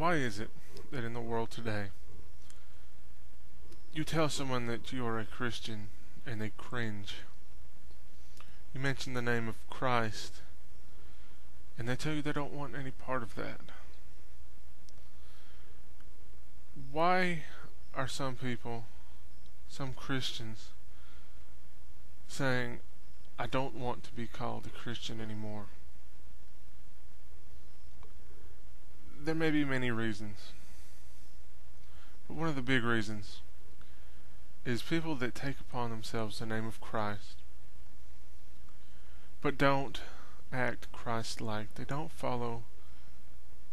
Why is it that in the world today, you tell someone that you are a Christian and they cringe? You mention the name of Christ and they tell you they don't want any part of that. Why are some people, some Christians, saying, I don't want to be called a Christian anymore? There may be many reasons, but one of the big reasons is people that take upon themselves the name of Christ, but don't act Christ-like. They don't follow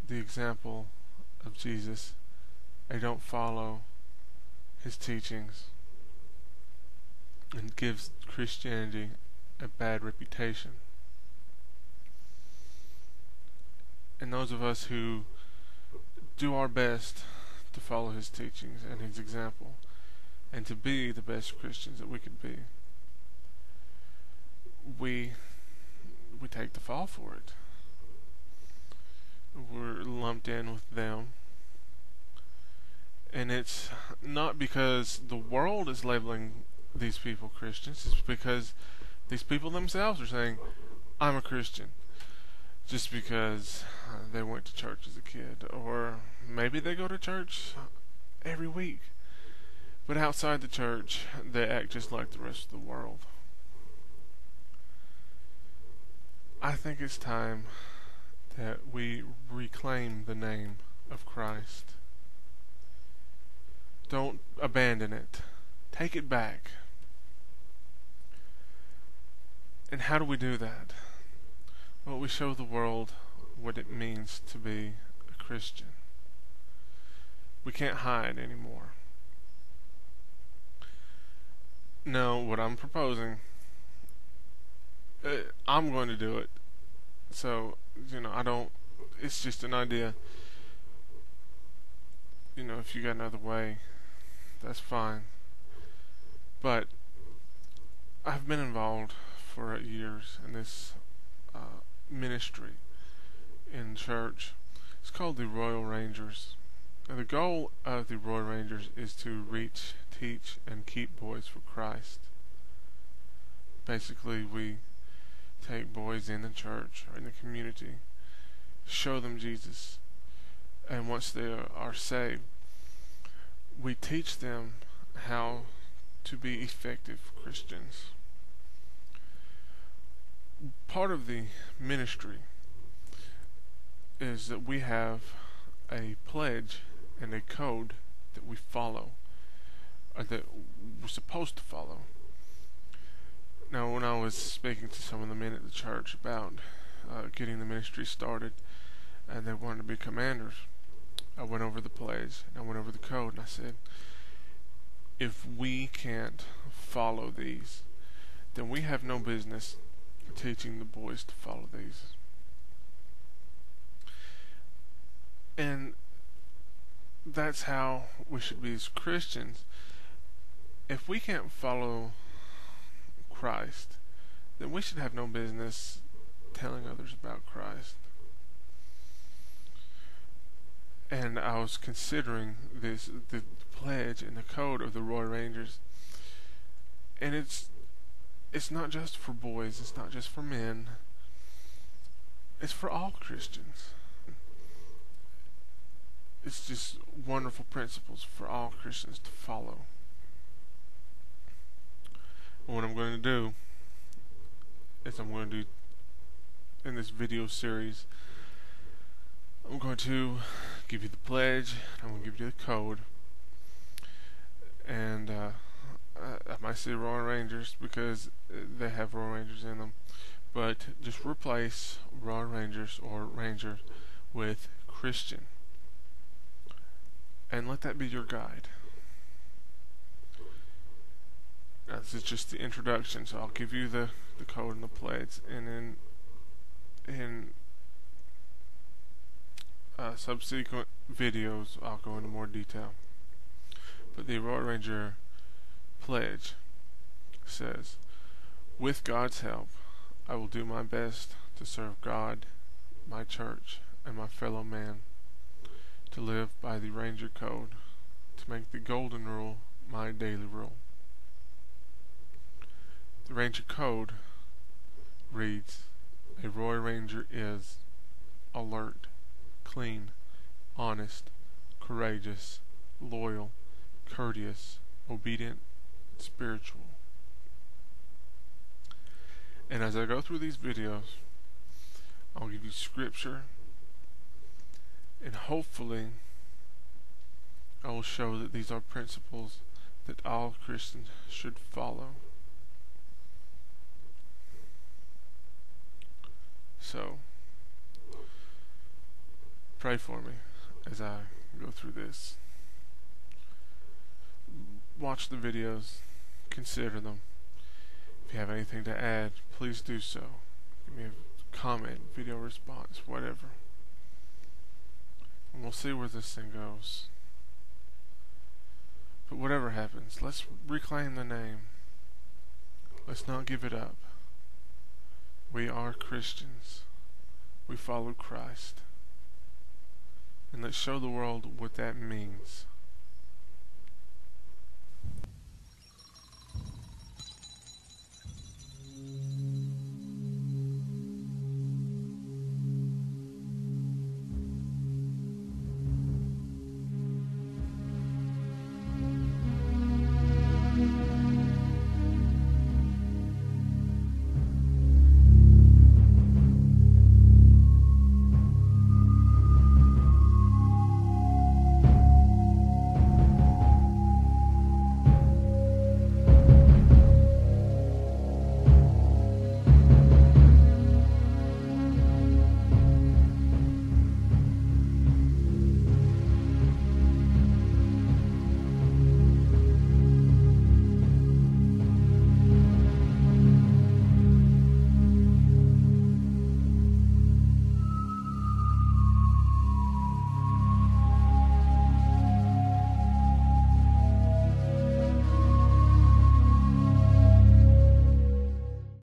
the example of Jesus. They don't follow his teachings, and gives Christianity a bad reputation. And those of us who do our best to follow his teachings and his example, and to be the best Christians that we could be, we take the fall for it. We're lumped in with them. And it's not because the world is labeling these people Christians. It's because these people themselves are saying, I'm a Christian. Just because they went to church as a kid. Or maybe they go to church every week. But outside the church, they act just like the rest of the world. I think it's time that we reclaim the name of Christ. Don't abandon it. Take it back. And how do we do that? Well, we show the world what it means to be a Christian. We can't hide anymore. No, what I'm proposing, I'm going to do it. So, it's just an idea. If you got another way, that's fine. But I've been involved for years in this ministry in church. It's called the Royal Rangers. And the goal of the Royal Rangers is to reach, teach, and keep boys for Christ. Basically, we take boys in the church or in the community, show them Jesus, and once they are saved, we teach them how to be effective Christians. Part of the ministry is that we have a pledge and a code that we follow, or that we're supposed to follow. Now, when I was speaking to some of the men at the church about getting the ministry started, and they wanted to be commanders, I went over the pledge, and I went over the code, and I said, if we can't follow these, then we have no business teaching the boys to follow these. And that's how we should be as Christians. If we can't follow Christ, then we should have no business telling others about Christ. And I was considering the pledge and the code of the Royal Rangers, and it's not just for boys, it's not just for men, it's for all Christians. It's just wonderful principles for all Christians to follow. And what I'm going to do is in this video series, I'm going to give you the pledge, I'm going to give you the code, and I might say Royal Rangers because they have Royal Rangers in them, but just replace Royal Rangers or Rangers with Christian, and let that be your guide. Now, this is just the introduction, so I'll give you the code and the pledge, and then in subsequent videos I'll go into more detail. But the Royal Ranger pledge says, with God's help, I will do my best to serve God, my church, and my fellow man, to live by the Ranger Code, to make the Golden Rule my daily rule. The Ranger Code reads, a Roy Ranger is alert, clean, honest, courageous, loyal, courteous, obedient, spiritual. And as I go through these videos, I'll give you scripture, and hopefully I will show that these are principles that all Christians should follow. So, pray for me as I go through this. Watch the videos, consider them. If you have anything to add, please do so. Give me a comment, video response, whatever. And we'll see where this thing goes. But whatever happens, let's reclaim the name. Let's not give it up. We are Christians. We follow Christ. And let's show the world what that means.